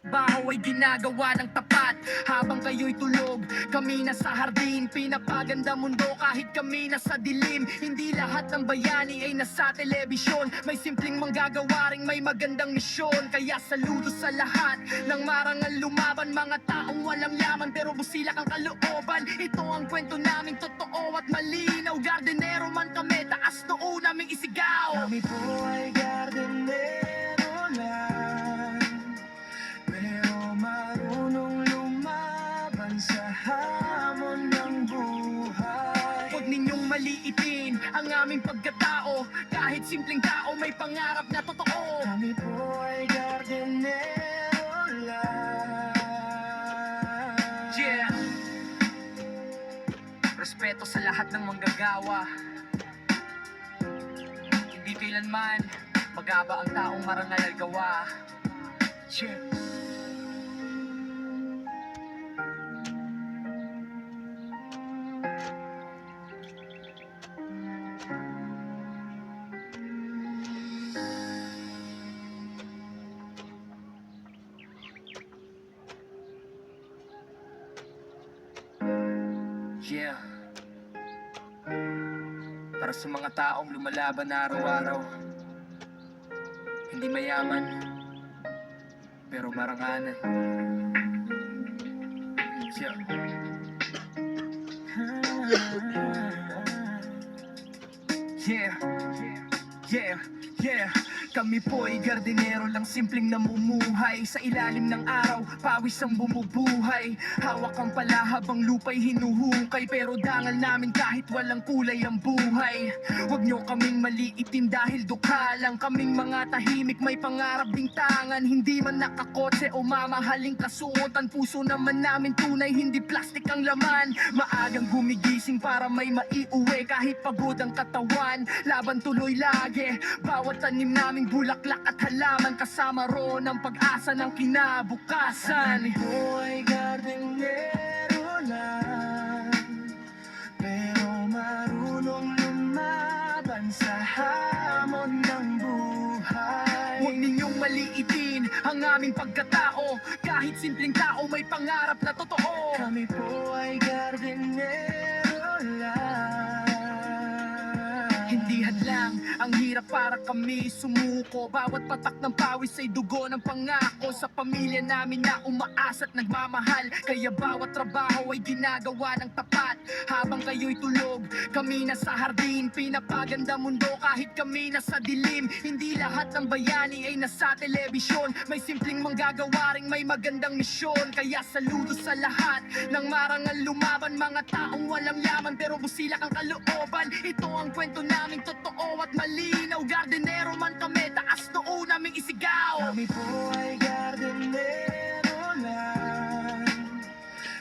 trabaho ay ginagawa ng tapat. Habang kayo'y tulog, kami nasa hardin. Pinapaganda mundo kahit kami nasa dilim. Hindi lahat ng bayani ay nasa telebisyon. May simpleng manggagawa ring may magandang misyon. Kaya saludo sa lahat ng marangal lumaban. Mga taong walang yaman pero busilak ang kalooban. Ito ang kwento naming totoo at malinaw. Gardenero man kami, taas noo naming isigaw. Kami po ay gardenero lang, pero marunong lumaban sa hamon ng buhay. Huwag ninyong maliitin ang aming pagkatao. Kahit simpleng tao may pangarap na totoo. Kami po ay gardenero lang. Yeah. Respeto sa lahat ng manggagawa. Hindi kailanman magaba ang taong marangal at gawa. Yeah. Yeah. Para sa mga taong lumalaban na araw-araw. Hindi mayaman, pero maranganan. Yeah. Yeah. Yeah. Yeah. Kami po'y gardenero lang, simpleng namumuhay. Sa ilalim ng araw, pawis ang bumubuhay. Hawak ang pala habang lupa'y hinuhukay. Pero dangal namin kahit walang kulay ang buhay. Huwag nyo kaming maliitin dahil dukha lang. Kaming mga tahimik, may pangarap ding tangan. Hindi man nakakotse o mamahaling kasuotan. Puso naman namin tunay, hindi plastic ang laman. Maagang gumigising para may maiuwi. Kahit pagod ang katawan, laban tuloy lagi. Bawat tanim naming bulaklak at halaman, kasama roon ang pag-asa ng kinabukasan. Kami po ay gardenero lang, pero marunong lumaban sa hamon ng buhay. Huwag ninyong maliitin ang aming pagkatao. Kahit simpleng tao may pangarap na totoo. Kami po ay gardenero lang. Hindi hadlang ang hirap para kami sumuko. Bawat patak ng pawis ay dugo ng pangako. Sa pamilya namin na umaasa at nagmamahal. Kaya bawat trabaho ay ginagawa ng tapat. Habang kayo'y tulog, kami nasa hardin. Pinapaganda mundo kahit kami nasa dilim. Hindi lahat ng bayani ay nasa telebisyon. May simpleng manggagawa ring may magandang misyon. Kaya saludo sa lahat ng marangal lumaban. Mga taong walang yaman pero busilak ang kalooban. Ito ang kwento naming totoo at malinaw. Gardenero man kami, taas noo naming isigaw. Kami po ay gardenero lang,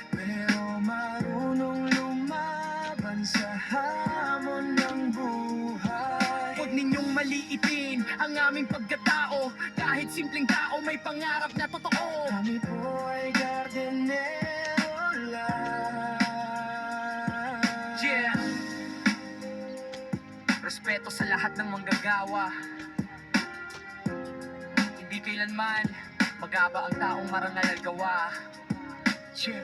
pero marunong lumaban sa hamon ng buhay. Huwag ninyong maliitin ang aming pagkatao. Kahit simpleng tao may pangarap na totoo. Kami po ay gardenero lang. Yeah. Respeto sa lahat ng manggagawa. Hindi kailanman magaba ang taong marangal at gawa. Yeah.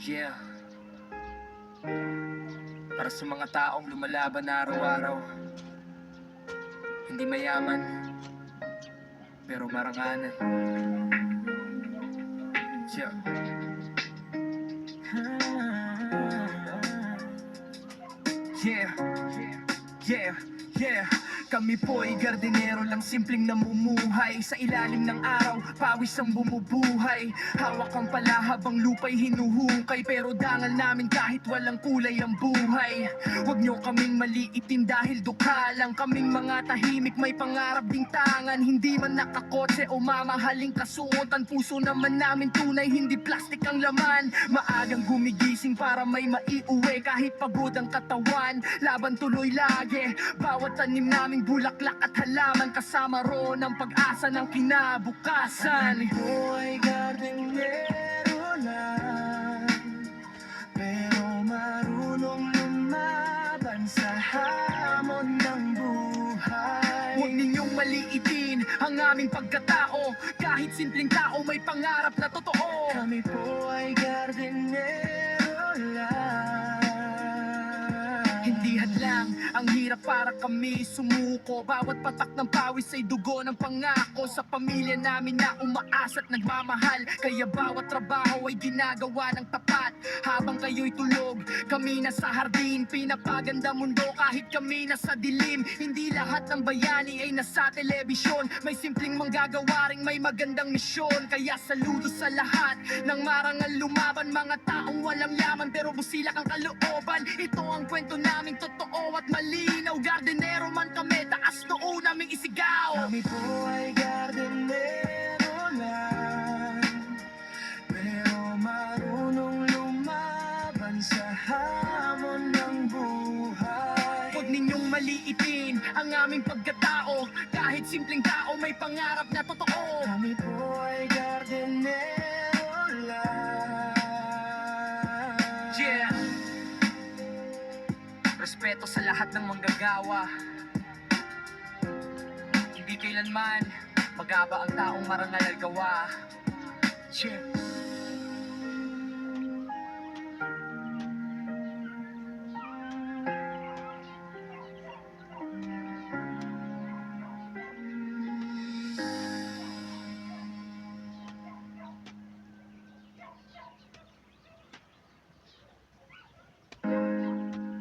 Yeah. Para sa mga taong lumalaban na araw-araw. Hindi mayaman, pero maranganan. Yeah. Yeah. Yeah. Yeah. Kami po'y gardenero lang, simpleng namumuhay. Sa ilalim ng araw, pawis ang bumubuhay. Hawak ang pala habang lupa'y hinuhukay. Pero dangal namin kahit walang kulay ang buhay. Huwag nyo kaming maliitin dahil dukha lang. Kaming mga tahimik, may pangarap ding tangan. Hindi man nakakotse o mamahaling kasuotan. Puso naman namin tunay, hindi plastic ang laman. Maagang gumigising para may maiuwi. Kahit pagod ang katawan, laban tuloy lagi. Bawat tanim naming naming bulaklak at halaman, kasama roon ang pag-asa ng kinabukasan. Ito ay gardenero lang, pero marunong lumaban sa hamon ng buhay. Huwag ninyong maliitin ang aming pagkatao, kahit simpleng tao may pangarap na totoo. Kami po ay gardenero lang. Hindi hadlang ang hirap para kami sumuko, bawat patak ng pawis ay dugo ng pangako sa pamilya namin na umaasa at nagmamahal. Kaya bawat trabaho ay ginagawa ng tapat, habang kayo'y tulog, kami nasa hardin, pinapaganda mundo kahit kami nasa dilim. Hindi lahat ng bayani ay nasa telebisyon, may simpleng manggagawa ring may magandang misyon. Kaya saludo sa lahat ng marangal lumaban, mga taong walang yaman pero busilak ang kalooban. Ito ang kwento naming totoo at malinaw, gardenero man kami, taas noo naming isigaw. Kami po ay gardenero lang, pero marunong lumaban sa hamon ng buhay. Huwag ninyong maliitin ang aming pagkatao, kahit simpleng tao may pangarap na totoo. Kami po ay gardenero lang. Yeah. Respeto sa lahat ng manggagawa, hindi kailanman magaba ang taong marangal at gawa. Yeah.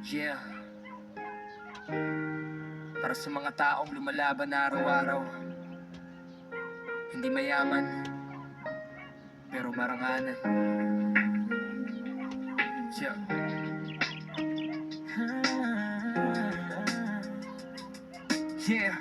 Yeah. Para sa mga taong lumalaban na araw-araw, hindi mayaman, pero marangalan. Yeah. Yeah.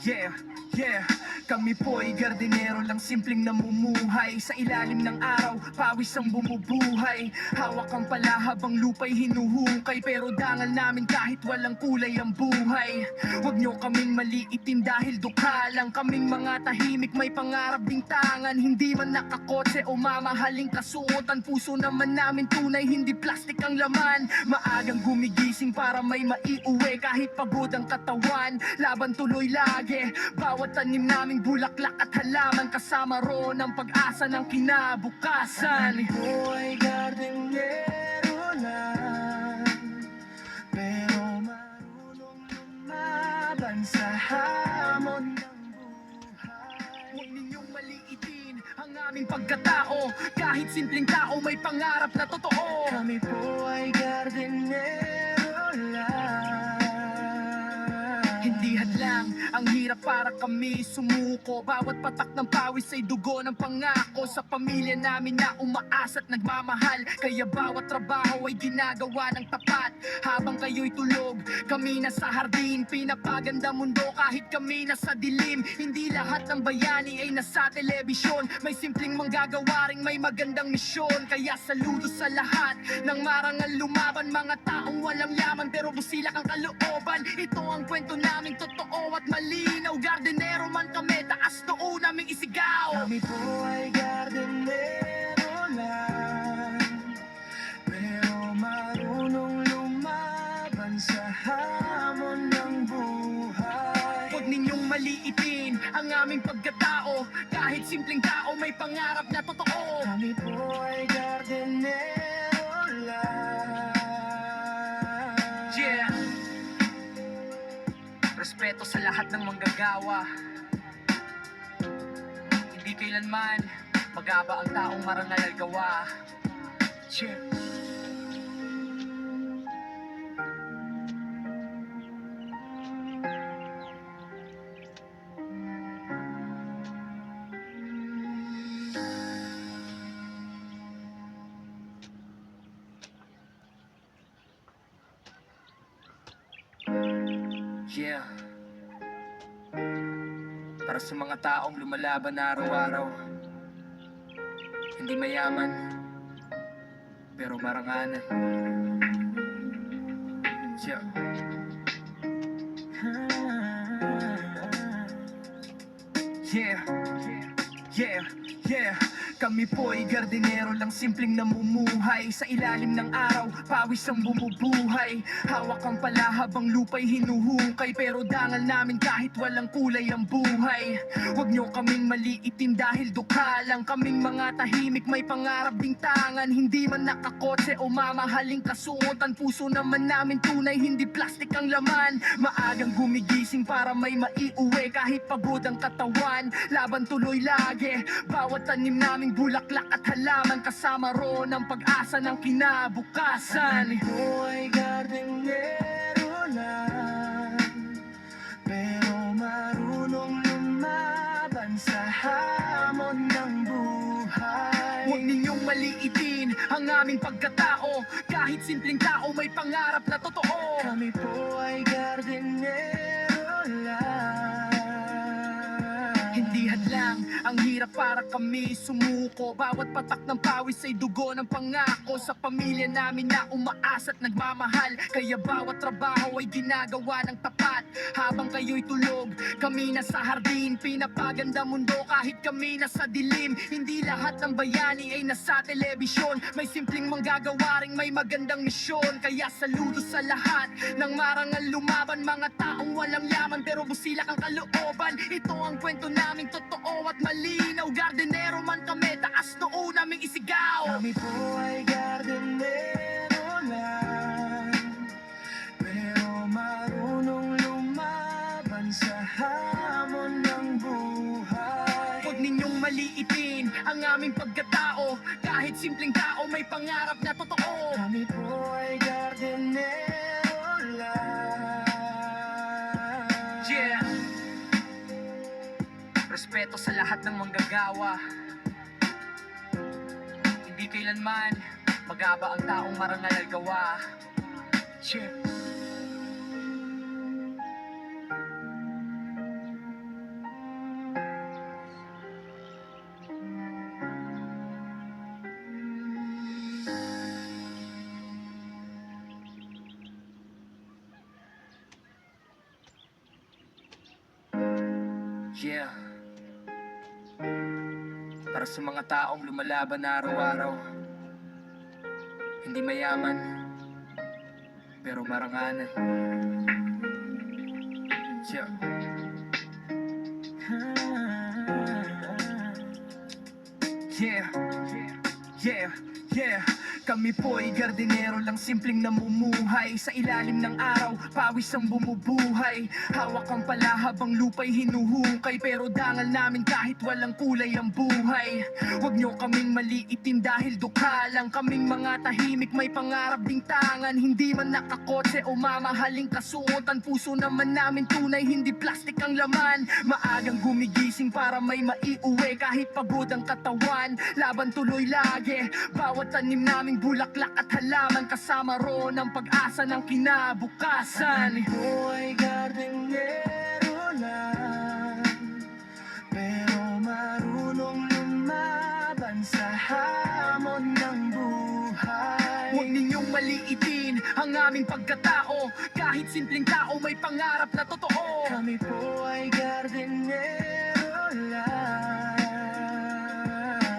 Yeah. Yeah. Kami po'y gardenero lang, simpleng namumuhay sa ilalim ng araw, pawis ang bumubuhay. Hawak ang pala habang lupa'y hinuhukay, pero dangal namin kahit walang kulay ang buhay. Huwag nyo kaming maliitin dahil dukha lang kaming mga tahimik, may pangarap ding tangan. Hindi man nakakotse o mamahaling kasuotan, puso naman namin tunay, hindi plastic ang laman. Maagang gumigising para may maiuwi, kahit pagod ang katawan, laban tuloy lagi. Bawat tanim naming bulaklak at halaman, kasama roon ang pag-asa ng kinabukasan. Kami po ay gardenero lang, pero marunong lumaban sa hamon ng buhay. Huwag ninyong maliitin ang aming pagkatao, kahit simpleng tao may pangarap na totoo. Kami po ay gardenero lang. Hindi hadlang ang hirap para kami sumuko, bawat patak ng pawis ay dugo ng pangako sa pamilya namin na umaasa at nagmamahal. Kaya bawat trabaho ay ginagawa ng tapat, habang kayo'y tulog, kami nasa hardin, pinapaganda mundo kahit kami nasa dilim. Hindi lahat ng bayani ay nasa telebisyon, may simpleng manggagawa ring may magandang misyon. Kaya saludo sa lahat ng marangal lumaban, mga taong walang yaman pero busilak ang kalooban. Ito ang kwento naming totoo at malinaw, gardenero man kami, taas noo naming isigaw. Kami po ay gardenero lang, pero marunong lumaban sa hamon ng buhay. Huwag ninyong maliitin ang aming pagkatao, kahit simpleng tao may pangarap na totoo. Kami po ay gardenero lang. Yeah. Respeto sa lahat ng manggagawa, hindi kailanman magaba ang taong marangal at gawa. Yeah. Yeah. Para sa mga taong lumalaban na araw-araw, hindi mayaman, pero marangalan. Yeah. Yeah, yeah, yeah. Kami po'y gardinero lang simpleng namumuhay. Sa ilalim ng araw, pawis ang bumubuhay. Hawak ang pala habang lupa'y hinuhukay. Pero dangal namin kahit walang kulay ang buhay. Huwag nyo kaming maliitin dahil dukha lang. Kaming mga tahimik may pangarap ding tangan. Hindi man nakakotse o mamahaling kasuotan. Puso naman namin tunay, hindi plastic ang laman. Maagang gumigising para may maiuwi. Kahit pagod ang katawan, laban tuloy lagi. Bawat tanim naming bulaklak at halaman, kasama roon ang pag-asa ng kinabukasan. Buhay gardenero lang, pero marunong lumaban sa hamon ng buhay. Huwag ninyong maliitin ang aming pagkatao. Kahit simpleng tao may pangarap na totoo. Kami po ay gardenero lang. Hindi hadlang ang hirap para kami sumuko. Bawat patak ng pawis ay dugo ng pangako. Sa pamilya namin na umaasa at nagmamahal, kaya bawat trabaho ay ginagawa ng tapat. Habang kayo'y tulog, kami nasa hardin. Pinapaganda mundo kahit kami nasa dilim. Hindi lahat ng bayani ay nasa telebisyon. May simpleng manggagawa ring may magandang misyon. Kaya saludo sa lahat ng marangal lumaban. Mga taong walang yaman pero busilak ang kalooban. Ito ang kwento naming totoo at malinaw. Gardenero man kami, taas noo naming isigaw. Kami po ay gardenero lang, pero marunong lumaban sa hamon ng buhay. Huwag ninyong maliitin ang aming pagkatao. Kahit simpleng tao may pangarap na totoo. Kami po ay gardenero lang. Yeah. Respeto sa lahat ng manggagawa. Hindi kailanman magaba ang taong marangal al gawa. Yeah. Yeah. Para sa mga taong lumalaban na araw-araw. Hindi mayaman, pero maranganan. Yeah. Yeah. Yeah. Yeah. Kami po'y gardinero lang simpleng namumuhay. Sa ilalim ng araw, pawis ang bumubuhay. Hawak ang pala habang lupa'y hinuhukay. Pero dangal namin kahit walang kulay ang buhay. Huwag nyo kaming maliitin dahil dukha lang. Kaming mga tahimik may pangarap ding tangan. Hindi man nakakotse o mamahaling kasuotan. Puso naman namin tunay, hindi plastic ang laman. Maagang gumigising para may maiuwi. Kahit pagod ang katawan, laban tuloy lagi. Bawat tanim naming bulaklak at halaman, kasama roon ang pag-asa ng kinabukasan. Kami po ay gardenero lang, pero marunong lumaban sa hamon ng buhay. Huwag ninyong maliitin ang aming pagkatao. Kahit simpleng tao may pangarap na totoo. Kami po ay gardenero lang.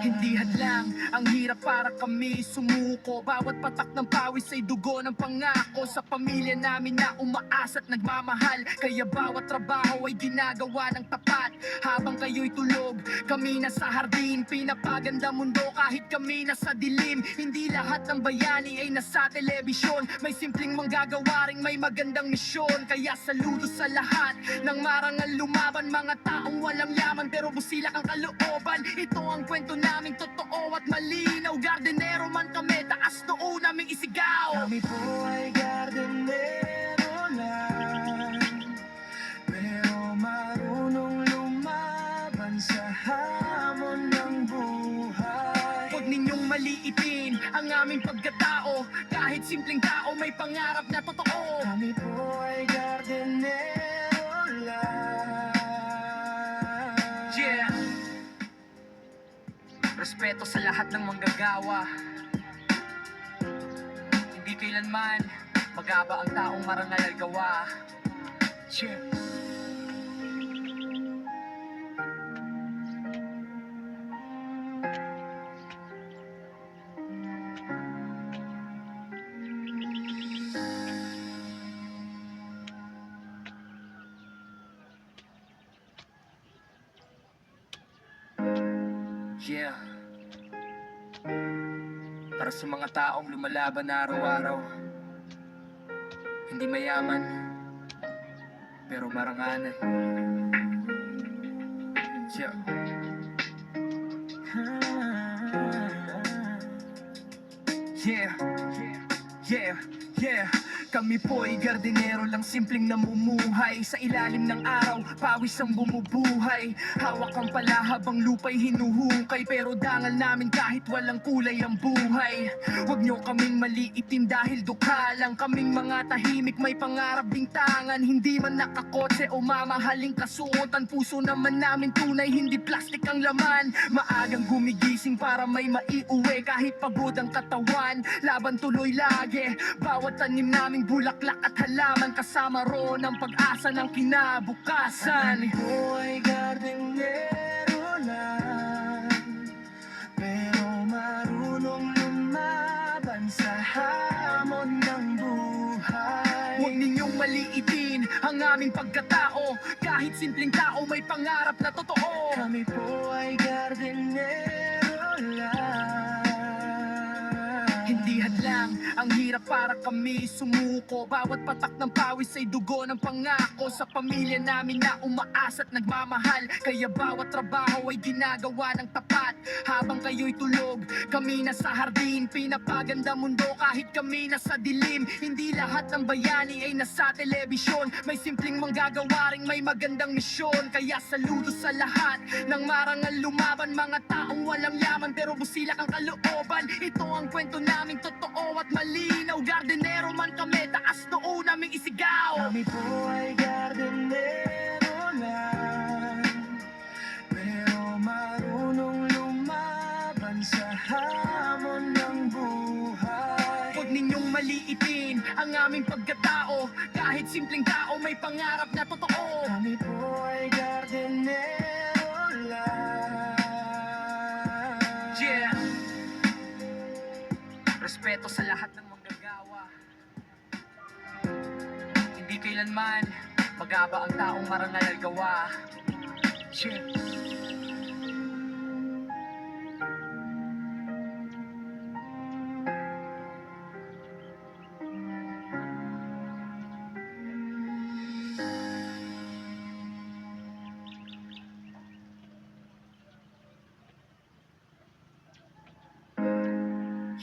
Hindi hadlang ang hirap para kami sumuko. Bawat patak ng pawis ay dugo ng pangako. Sa pamilya namin na umaasa at nagmamahal, kaya bawat trabaho ay ginagawa ng tapat. Habang kayo'y tulog, kami nasa hardin. Pinapaganda mundo kahit kami nasa dilim. Hindi lahat ng bayani ay nasa telebisyon. May simpleng manggagawa ring may magandang misyon. Kaya saludo sa lahat ng marangal lumaban. Mga taong walang yaman pero busilak ang kalooban. Ito ang kwento naming totoo at malinaw. Gardenero man kami, taas noo naming isigaw. Kami po ay gardenero lang, pero marunong lumaban sa hamon ng buhay. Huwag ninyong maliitin ang aming pagkatao. Kahit simpleng tao may pangarap na totoo. Kami po ay gardenero lang. Yeah. Respeto sa lahat ng manggagawa. Hindi kailanman magaba ang taong marangal al gawa. Yeah. Para sa mga taong lumalaban araw-araw. Hindi mayaman, pero maranganan. Yeah. Yeah, yeah, yeah. Kami po'y gardinero lang, simpleng namumuhay. Sa ilalim ng araw, pawis ang bumubuhay. Hawak ang palahab, ang lupa'y hinuhukay. Pero dangal namin kahit walang kulay ang buhay. Huwag nyo kaming maliitin dahil dukha lang. Kaming mga tahimik, may pangarap ding tangan. Hindi man nakakotse o mamahaling kasuotan. Puso naman namin tunay, hindi plastic ang laman. Maagang gumigising para may maiuwi. Kahit pagod ang katawan, laban tuloy lagi. Bawat tanim naming bulaklak at halaman, kasama ron ang pag-asa ng kinabukasan. Buhay gardenero lang, pero marunong lumaban sa hamon ng buhay. Huwag ninyong maliitin ang aming pagkatao. Kahit simpleng tao, may pangarap na totoo. Kami po ay gardenero lang. Hindi hadlang ang hirap para kami sumuko. Bawat patak ng pawis ay dugo ng pangako. Sa pamilya namin na umaasa at nagmamahal, kaya bawat trabaho ay ginagawa ng tapat. Habang kayo'y tulog, kami nasa hardin. Pinapaganda mundo kahit kami nasa dilim. Hindi lahat ng bayani ay nasa telebisyon. May simpleng manggagawa ring may magandang misyon. Kaya saludo sa lahat ng marangal lumaban. Mga taong walang yaman pero busilak ang kalooban. Ito ang kwento naming totoo at malinaw. Gardenero man kami, taas noo naming isigaw. Kami po ay gardenero lang, pero marunong lumaban sa hamon ng buhay. Huwag ninyong maliitin ang aming pagkatao. Kahit simpleng tao, may pangarap na totoo. Kami po ay gardenero lang. Yeah. Respeto sa lahat ng manggagawa. Hindi kailanman magaba ang taong marangal ay gawa. Yeah.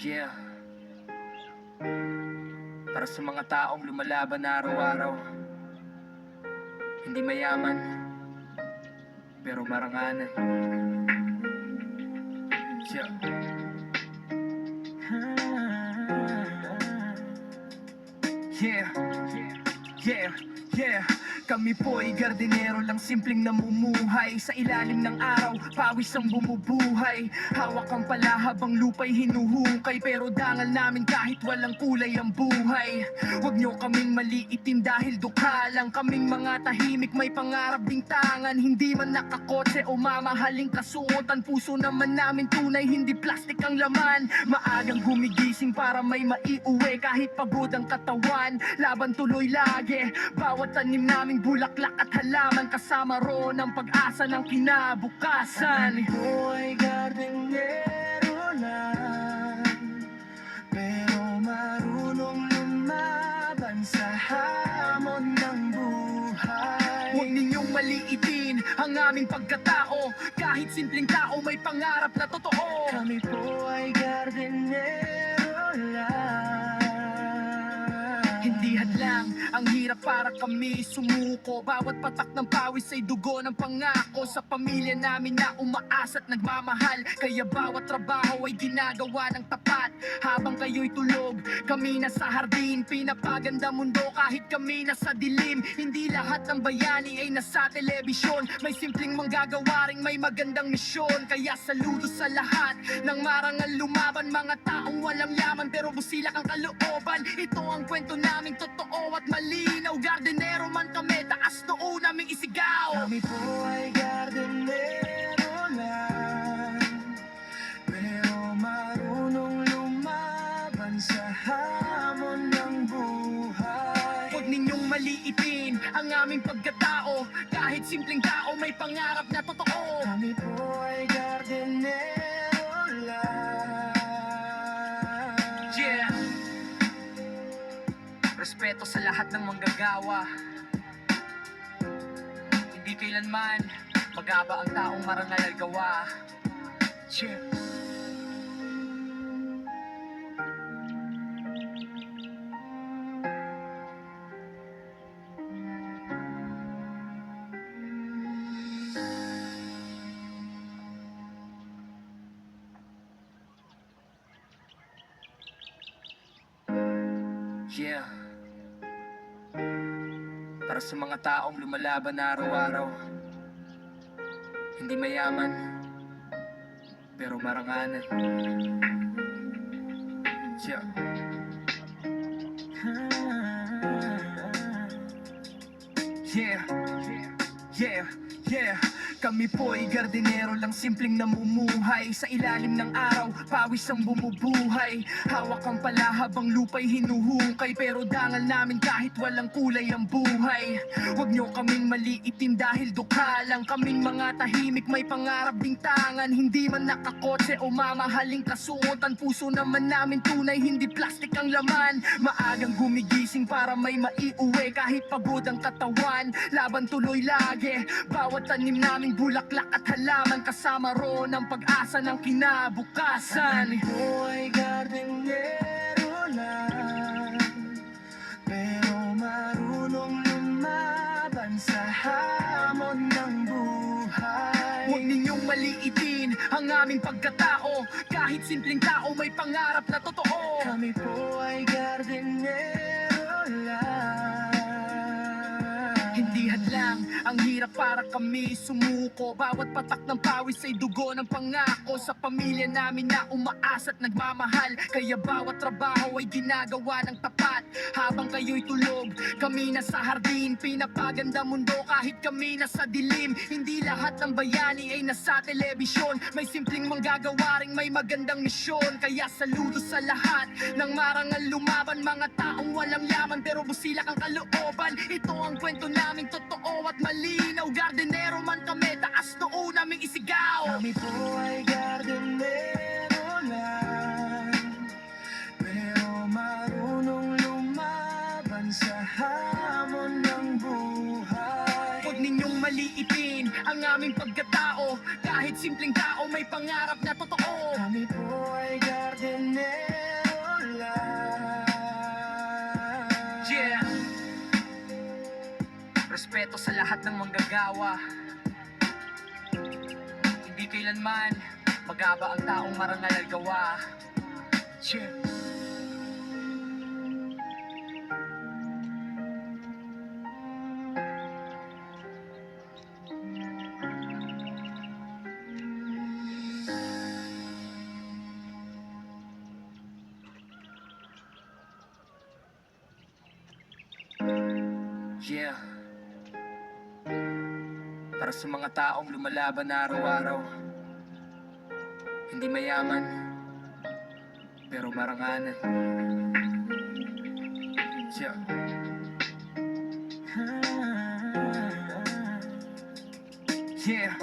Yeah. Para sa mga taong lumalaban araw-araw. Hindi mayaman, pero maranganan. Yeah. Yeah. Yeah. Yeah. Kami po'y gardinero lang, simpleng namumuhay. Sa ilalim ng araw, pawis ang bumubuhay. Hawak ang palahab, ang lupa'y hinuhukay. Pero dangal namin kahit walang kulay ang buhay. Huwag nyo kaming maliitin dahil dukha lang. Kaming mga tahimik, may pangarap ding tangan. Hindi man nakakotse o mamahaling kasuotan. Puso naman namin tunay, hindi plastic ang laman. Maagang gumigising para may maiuwi. Kahit pagod ang katawan, laban tuloy lagi. Bawat tanim naming bulaklak at halaman, kasama ron ang pag-asa ng kinabukasan. Kami po ay gardenero lang, pero marunong lumaban sa hamon ng buhay. Huwag ninyong maliitin ang aming pagkatao. Kahit simpleng tao, may pangarap na totoo. Kami po ay gardenero lang. Hindi hadlang ang hirap para kami sumuko. Bawat patak ng pawis ay dugo ng pangako. Sa pamilya namin na umaasa at nagmamahal, kaya bawat trabaho ay ginagawa ng tapat. Habang kayo'y tulog, kami nasa hardin. Pinapaganda mundo kahit kami nasa dilim. Hindi lahat ng bayani ay nasa telebisyon. May simpleng manggagawa ring may magandang misyon. Kaya saludo sa lahat ng marangal lumaban. Mga taong walang yaman pero busilak ang kalooban. Ito ang kwento naming totoo at malinaw. Gardenero man kami, taas noo naming isigaw. Kami po ay gardenero lang, pero marunong lumaban sa hamon ng buhay. Huwag ninyong maliitin ang aming pagkatao. Kahit simpleng tao, may pangarap na totoo. Kami po ay gardenero lang. Respeto sa lahat ng manggagawa. Hindi kailanman magaba ang taong marangal al gawa. Yeah. Yeah. Para sa mga taong lumalaban na araw-araw. Hindi mayaman, pero maranganan. Yeah. Yeah. Yeah. Yeah. Kami po'y gardinero lang, simpleng namumuhay. Sa ilalim ng araw, pawis ang bumubuhay. Hawak ang pala habang lupa'y hinuhukay. Pero dangal namin kahit walang kulay ang buhay. Huwag nyo kaming maliitin dahil dukha lang. Kaming mga tahimik, may pangarap ding tangan. Hindi man nakakotse o mamahaling kasuotan. Puso naman namin tunay, hindi plastic ang laman. Maagang gumigising para may maiuwi. Kahit pagod ang katawan, laban tuloy lagi. Bawat tanim namin bulaklak at halaman, kasama roon ang pag-asa ng kinabukasan. Ako ay gardenero lang, pero marunong lumaban sa hamon ng buhay. Huwag ninyong maliitin ang aming pagkatao. Kahit simpleng tao may pangarap na totoo. Kami po ay gardenero lang. Hindi hadlang ang hirap para kami sumuko. Bawat patak ng pawis ay dugo ng pangako. Sa pamilya namin na umaasa at nagmamahal, kaya bawat trabaho ay ginagawa ng tapat. Habang kayo'y tulog, kami nasa hardin. Pinapaganda mundo kahit kami nasa dilim. Hindi lahat ng bayani ay nasa telebisyon. May simpleng manggagawa ring may magandang misyon. Kaya saludo sa lahat ng marangal lumaban. Mga taong walang yaman pero busilak ang kalooban. Ito ang kwento naming totoo at malinaw. Gardenero man kami, taas noo naming isigaw. Kami po ay gardenero lang, pero marunong lumaban sa hamon ng buhay. Huwag ninyong maliitin ang aming pagkatao. Kahit simpleng tao may pangarap na totoo. Kami po ay gardenero lang. Yeah. Respeto sa lahat ng manggagawa. Hindi kailanman magaba ang taong marangal al gawa. Yeah. Yeah. Para sa mga taong lumalaban na araw-araw. Hindi mayaman, pero maranganan. Yeah. Yeah.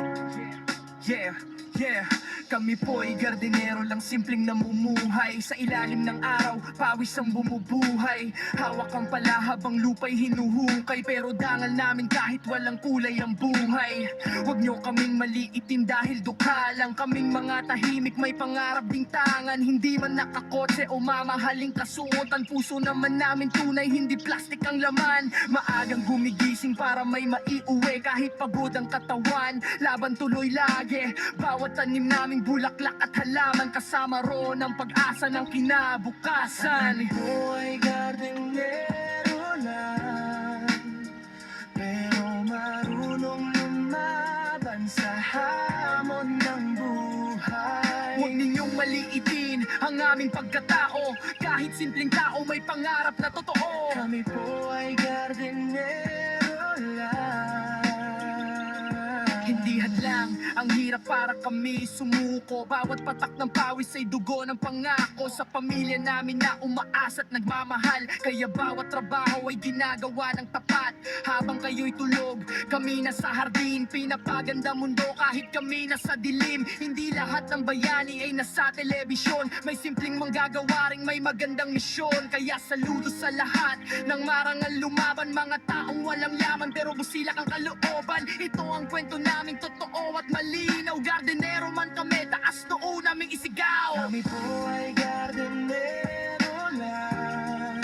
Yeah. Yeah. Kami po'y gardinero lang, simpleng namumuhay. Sa ilalim ng araw, pawis ang bumubuhay. Hawak ang pala habang lupa'y hinuhukay. Pero dangal namin kahit walang kulay ang buhay. Huwag nyo kaming maliitin dahil dukha lang. Kaming mga tahimik, may pangarap ding tangan. Hindi man nakakotse o mamahaling kasuotan. Puso naman namin tunay, hindi plastic ang laman. Maagang gumigising para may maiuwi. Kahit pagod ang katawan, laban tuloy lagi. Bawat tanim namin bulaklak at halaman, kasama roon ang pag-asa ng kinabukasan. Kami po ay gardenero lang, pero marunong lumaban sa hamon ng buhay. Huwag ninyong maliitin ang aming pagkatao. Kahit simpleng tao may pangarap na totoo. Kami po ay gardenero lang. Hindi hadlang ang hirap para kami sumuko. Bawat patak ng pawis ay dugo ng pangako sa pamilya namin na umaasa at nagmamahal. Kaya bawat trabaho ay ginagawa ng tapat. Habang kayo'y tulog, kami nasa hardin. Pinapaganda mundo kahit kami nasa dilim. Hindi lahat ng bayani ay nasa telebisyon. May simpleng manggagawa ring may magandang misyon. Kaya saludo sa lahat ng marangal lumaban. Mga taong walang yaman pero busilak ang kalooban. Ito ang kwento naming totoo at malinaw. Gardenero man kami, taas noo naming isigaw. Kami po ay gardenero lang,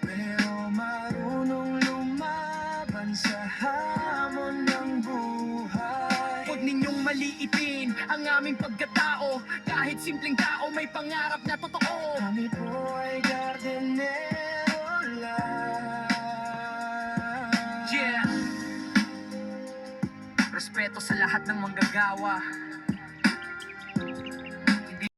pero marunong lumaban sa hamon ng buhay. Huwag ninyong maliitin ang aming pagkatao. Kahit simpleng tao may pangarap na totoo. Kami po ay gardenero lang. Yeah. Respeto sa lahat ng manggagawa.